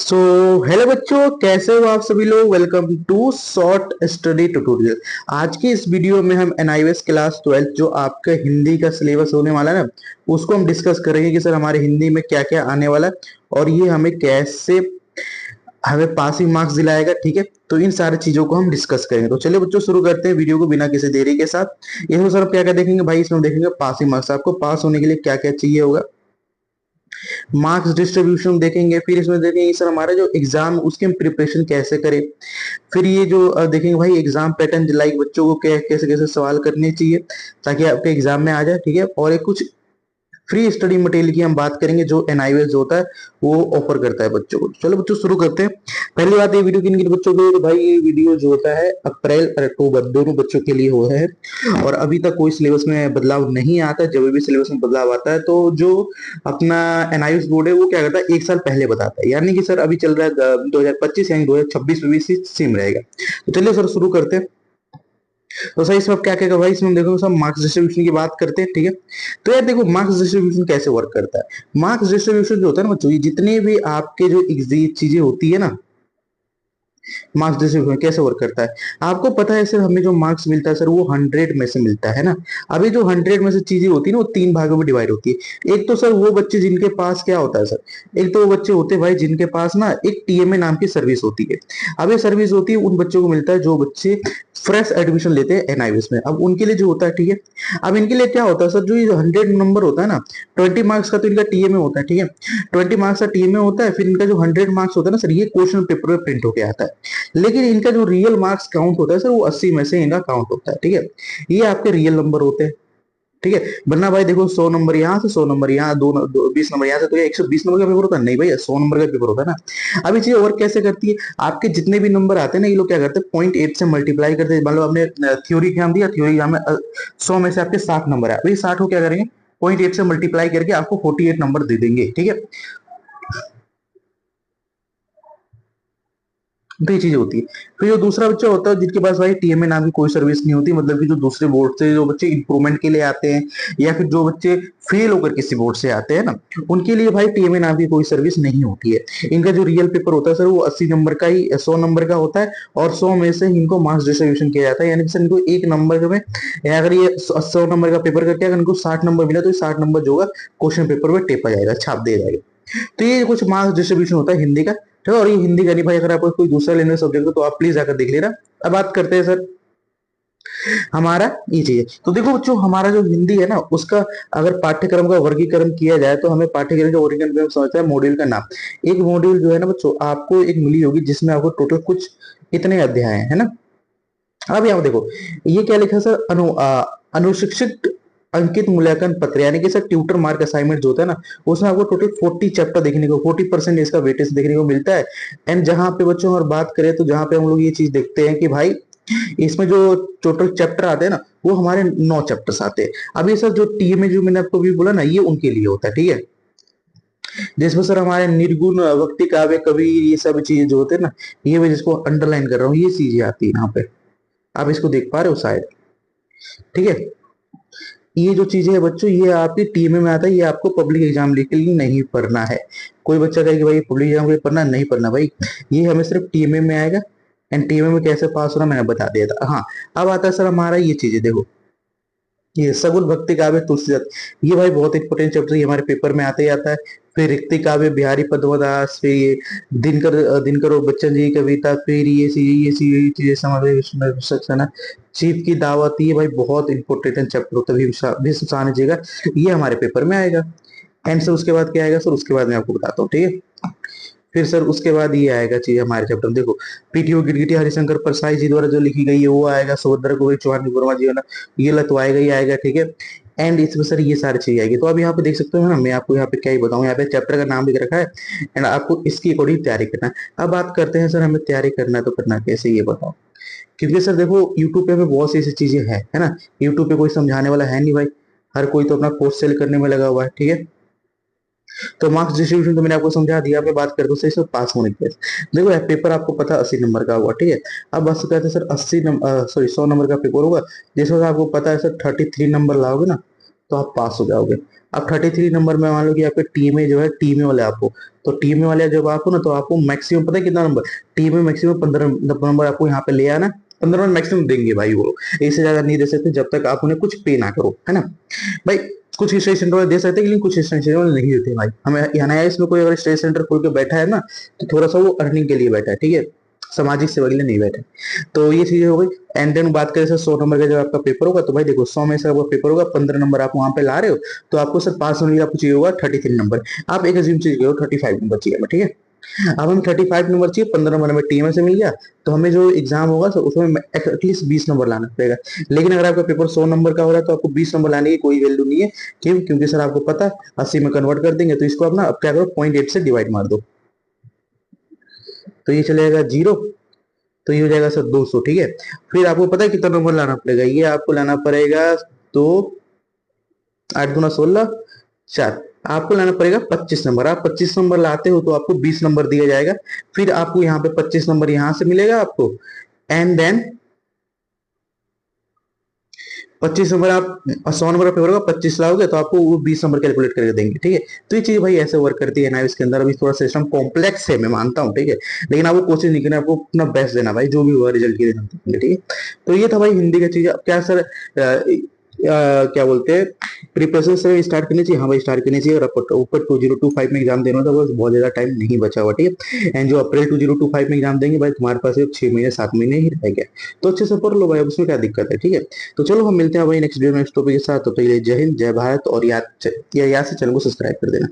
So hello बच्चों, कैसे हो आप सभी लोग। Welcome to short study tutorial. आज की इस वीडियो में हम एनआईवीएस क्लास 12 जो आपका हिंदी का सिलेबस होने वाला है ना, उसको हम डिस्कस करेंगे कि सर हमारे हिंदी में क्या क्या आने वाला है और ये हमें कैसे हमें पासिंग मार्क्स दिलाएगा। ठीक है, तो इन सारी चीजों को हम डिस्कस करेंगे। तो चलिए बच्चों, शुरू करते हैं वीडियो को बिना किसी देरी के साथ। इसमें सर क्या क्या देखेंगे भाई, इसमें देखेंगे पासिंग मार्क्स, आपको पास होने के लिए क्या क्या चाहिए होगा, मार्क्स डिस्ट्रीब्यूशन देखेंगे, फिर इसमें देखेंगे सर हमारा जो एग्जाम उसके हम प्रिपरेशन कैसे करें, फिर ये जो देखेंगे भाई एग्जाम पैटर्न, लाइक बच्चों को कैसे कैसे सवाल करने चाहिए ताकि आपके एग्जाम में आ जाए। ठीक है, और एक कुछ फ्री स्टडी मटेरियल की हम बात करेंगे जो एनआईवीएस जो होता है वो ऑफर करता है बच्चों को। चलो बच्चों शुरू करते हैं। पहली बात, ये वीडियो किन किन बच्चों के लिए, तो भाई ये वीडियो जो होता है अप्रैल और अक्टूबर दोनों बच्चों के लिए हुआ है और अभी तक कोई सिलेबस में बदलाव नहीं आता। जब भी सिलेबस में बदलाव आता है तो जो अपना एनआईवीएस बोर्ड है वो क्या करता है, एक साल पहले बताता है, यानी कि सर अभी चल रहा है 2025 यानी 2026 में भी सेम रहेगा। तो चलिए सर शुरू करते हैं। तो सर इसमें क्या क्या भाई, इसमें देखो सब मार्क्स डिस्ट्रीब्यूशन की बात करते हैं। ठीक है, तो यार देखो मार्क्स डिस्ट्रीब्यूशन कैसे वर्क करता है। मार्क्स डिस्ट्रीब्यूशन जो होता है ना बच्चों, ये जितने भी आपके जो चीजें होती है ना, मार्क्स डिस्ट्रीब्यूशन कैसे वर्क करता है आपको पता है सर। हमें जो मार्क्स मिलता है सर वो 100 में से मिलता है ना। अभी जो 100 में से चीजें होती है ना वो तीन भागों में डिवाइड होती है। एक तो सर वो बच्चे जिनके पास क्या होता है सर, एक तो वो बच्चे होते हैं भाई जिनके पास ना एक टीएमए नाम की सर्विस होती है। अब ये सर्विस होती है उन बच्चों को मिलता है जो बच्चे फ्रेश एडमिशन लेते हैं एनआईवीएस में। अब उनके लिए जो होता है, ठीक है, अब इनके लिए क्या होता है सर, जो ये 100 नंबर होता है ना, 20 मार्क्स का तो इनका टीएमए होता है। ठीक है, 20 मार्क्स का टीएमए होता है, फिर इनका जो 100 मार्क्स होता है ना सर, ये क्वेश्चन पेपर में प्रिंट होके आता है। लेकिन इनका जो रियल मार्क्स काउंट होता है सर वो 80 में से इनका काउंट होता है। ठीक है, ये आपके रियल नंबर होते हैं। ठीक है, वरना भाई देखो 100 नंबर यहाँ से, 100 नंबर यहाँ, 20 नंबर यहाँ से, तो ये 120 नंबर का पेपर होता है नहीं भैया, 100 नंबर का पेपर होता है ना। अब ये चीज और कैसे करती है, आपके जितने भी नंबर आते हैं ना, ये लोग क्या करते हैं 0.8 से मल्टीप्लाई करते हैं। मान लो आपने थ्योरी एग्जाम दिया, थ्योरी एग्जाम में 100 में से आपके 60 नंबर है, भाई 60 को क्या करेंगे 0.8 से मल्टीप्लाई करके आपको 48 नंबर दे देंगे। ठीक है, तो ये चीज होती है। फिर जो दूसरा बच्चा होता है जिनके पास भाई टीएमए नाम की कोई सर्विस नहीं होती, मतलब कि जो दूसरे बोर्ड से जो बच्चे इंप्रूवमेंट के लिए आते हैं या फिर जो बच्चे फेल होकर किसी बोर्ड से आते हैं ना, उनके लिए भाई टीएमए नाम की कोई सर्विस नहीं होती है। इनका जो रियल पेपर होता है सर वो 80 नंबर का ही, 100 नंबर का होता है और 100 में से इनको मार्क्स डिस्ट्रीब्यूशन किया जाता है। यानी कि सर इनको एक नंबर में, अगर ये 100 नंबर का पेपर करके अगर इनको 60 नंबर मिला तो 60 नंबर जो होगा क्वेश्चन पेपर में टेपा जाएगा, छाप दिया जाएगा। तो ये कुछ मार्क्स डिस्ट्रीब्यूशन होता है हिंदी का। ठीक है, और ये हिंदी का नहीं भाई, अगर आपको कोई दूसरा लैंग्वेज सब्जेक्ट हो तो आप प्लीज जाकर देख लेना। अब बात करते हैं सर हमारा ये चीज है। तो देखो बच्चों, हमारा जो हिंदी है ना उसका अगर पाठ्यक्रम का वर्गीकरण किया जाए तो हमें पाठ्यक्रम का वर्गीकरण समझता है मॉड्यूल का नाम। एक मॉड्यूल जो है ना बच्चों आपको एक मिली होगी जिसमें आपको टोटल कुछ इतने अध्याय है ना। अब यहाँ देखो ये क्या लिखा है सर, अनुशिक्षित अंकित मूल्यांकन पत्र, यानी कि सर ट्यूटर मार्क असाइनमेंट जो होता है ना, उसमें आपको टोटल 40 चैप्टर देखने को, 40% इसका वेटेज देखने को मिलता है। एंड जहां पे बच्चों और बात करें तो जहां पे हम लोग ये चीज देखते हैं कि भाई इसमें जो टोटल चैप्टर आते हैं ना वो हमारे 9 चैप्टर्स आते हैं। अब ये सर जो टीएमए जो मैंने आपको भी बोला ना, ये उनके लिए होता है। ठीक है, जिसमें सर हमारे निर्गुण वक्ति काव्य कवि ये सब चीजें जो होते हैं ना, ये मैं जिसको अंडरलाइन कर रहा हूँ ये चीजें आती है यहाँ पे, आप इसको देख पा रहे हो शायद। ठीक है, ये जो चीजें है बच्चों ये आपके टीएमए में आता है, ये आपको पब्लिक एग्जाम के लिए नहीं पढ़ना है। कोई बच्चा कहे कि भाई पब्लिक एग्जाम के लिए पढ़ना नहीं पढ़ना भाई, ये हमें सिर्फ टीएमए में आएगा। एंड टीएमए में कैसे पास होना मैंने बता दिया था। हाँ, अब आता है सर हमारा ये चीजें देखो, ये सगुन भक्ति काव्य तुलसीदास, ये भाई बहुत इंपॉर्टेंट चैप्टर, ये हमारे पेपर में आता ही आता है। फिर रिक्ति काव्य बिहारी पद्मदास, फिर ये दिनकर दिनकर और बच्चन जी की कविता, फिर ये चीजें समझ है ना। चीफ की दावत, ये भाई बहुत इंपॉर्टेंट चैप्टर होता है, भी समझा लीजिएगा, ये हमारे पेपर में आएगा। एंड सर उसके बाद क्या आएगा सर, उसके बाद मैं आपको बताता हूँ। ठीक है, फिर सर उसके बाद ये आएगा चीज हमारे चैप्टर देखो, पीटीओ गिरगिटी हरिशंकर परसाई जी द्वारा जो लिखी गई है वो आएगा, सुभद्रा को चौहान वर्मा जी है ना, ये लत आएगा ही आएगा। ठीक है, एंड इसमें सर ये सारी चीज आएगी। तो अब यहाँ पे देख सकते हो ना, मैं आपको यहाँ पे क्या ही बताऊँ, यहाँ पे चैप्टर का नाम लिख रखा है एंड आपको इसकी अकॉर्डिंग तैयारी करना है। अब बात करते हैं सर हमें तैयारी करना है तो करना कैसे ये बताओ। क्योंकि सर देखो यूट्यूब पे बहुत सी ऐसी चीजें हैं है ना, यूट्यूब पे कोई समझाने वाला है नहीं भाई, हर कोई तो अपना कोर्स सेल करने में लगा हुआ है। ठीक है, तो मार्क्स डिस्ट्रीब्यूशन तो मैंने आपको समझा दिया। अब मैं बात करता हूँ सही पास होने के। देखो यार पेपर आपको पता 80 नंबर का हुआ। ठीक है, अब बस कहते हैं सर 80 नंबर, सॉरी 100 नंबर का पेपर होगा, जिसमें से आपको पता है सर 33 नंबर लाओगे ना तो आप पास हो जाओगे। अब 33 नंबर में मान लो कि आपके टीएमए जो है, टीएमए वाले आपको, तो टीएमए वाले जब आपको ना, तो आपको मैक्सिमम पता है कितना नंबर, टीएमए मैक्सिमम 15 नंबर आपको यहाँ पे ले आना, 15 नंबर मैक्सिमम देंगे भाई वो, इससे ज्यादा नहीं दे सकते जब तक आप उन्हें कुछ पे ना करो, है ना भाई। कुछ स्टडी सेंटर वाले दे सकते हैं, लेकिन कुछ स्टडी सेंटर वाले नहीं देते भाई हमें। अनायास में कोई अगर स्टडी सेंटर खोल के बैठा है ना, तो थोड़ा सा वो अर्निंग के लिए बैठा है, ठीक है, सामाजिक सेवा के लिए नहीं बैठा है। तो ये चीजें हो गई। एंड देन बात करें सर 100 नंबर का जब आपका पेपर होगा, तो भाई देखो 100 में से आपका पेपर होगा, 15 नंबर आप वहां पे ला रहे हो, तो आपको सर पास होने के लिए आपको चाहिए होगा 33 नंबर। आप एक अज्यूम चाहिए 35 नंबर चाहिए, ठीक है। अब हम 35 नंबर चाहिए, 15 नंबर हमें टीएमए से मिल गया, तो हमें जो एग्जाम होगा तो उसमें एटलीस्ट 20 नंबर लाना पड़ेगा। लेकिन अगर आपका पेपर 100 नंबर का हो रहा है, तो आपको 20 नंबर लाने की कोई वैल्यू नहीं है। क्यों? क्योंकि सर आपको पता है 80 में कन्वर्ट कर देंगे, तो इसको आप ना अब क्या करो, 0.8 से डिवाइड मार दो, तो ये चलेगा 0, तो ये हो जाएगा सर 200, ठीक है। फिर आपको पता है कितना नंबर लाना पड़ेगा, ये आपको लाना पड़ेगा, तो 8 दूना 16, 4, आपको लाना पड़ेगा 25 नंबर। आप 25 नंबर लाते हो तो आपको 20 नंबर दिया जाएगा, फिर आपको यहाँ पे 25 नंबर यहाँ से मिलेगा आपको, एंड देन 25 नंबर आप 100 नंबर का पेपर होगा, 25 लाओगे तो आपको वो 20 नंबर कैलकुलेट करके देंगे, ठीक है। तो ये चीज भाई ऐसे वर्क करती है ना इसके अंदर। अभी थोड़ा सिस्टम कॉम्प्लेक्स है, मैं मानता हूँ, ठीक है, लेकिन आपको कोशिश नहीं करना, आपको अपना बेस्ट देना भाई, जो भी हुआ रिजल्ट के देना, ठीक है। तो ये था भाई हिंदी का चीज। अब क्या सर क्या बोलते हैं, प्रिपरेशन से स्टार्ट करनी चाहिए? हाँ भाई स्टार्ट करनी चाहिए। अगर ऊपर 2025 में एग्जाम देना होता है, बस बहुत ज्यादा टाइम नहीं बचा हुआ, ठीक है। एंड जो अप्रैल 2025 में एग्जाम देंगे भाई, तुम्हारे पास 6 महीने 7 महीने ही रह गए, तो अच्छे से पढ़ लो भाई, अब उसमें क्या दिक्कत है, ठीक है। तो चलो हम मिलते हैं भाई नेक्स्ट वीडियो में नेक्स्ट टॉपिक के साथ। तो पहले जय हिंद, जय भारत, और याद से चैनल को सब्सक्राइब कर देना।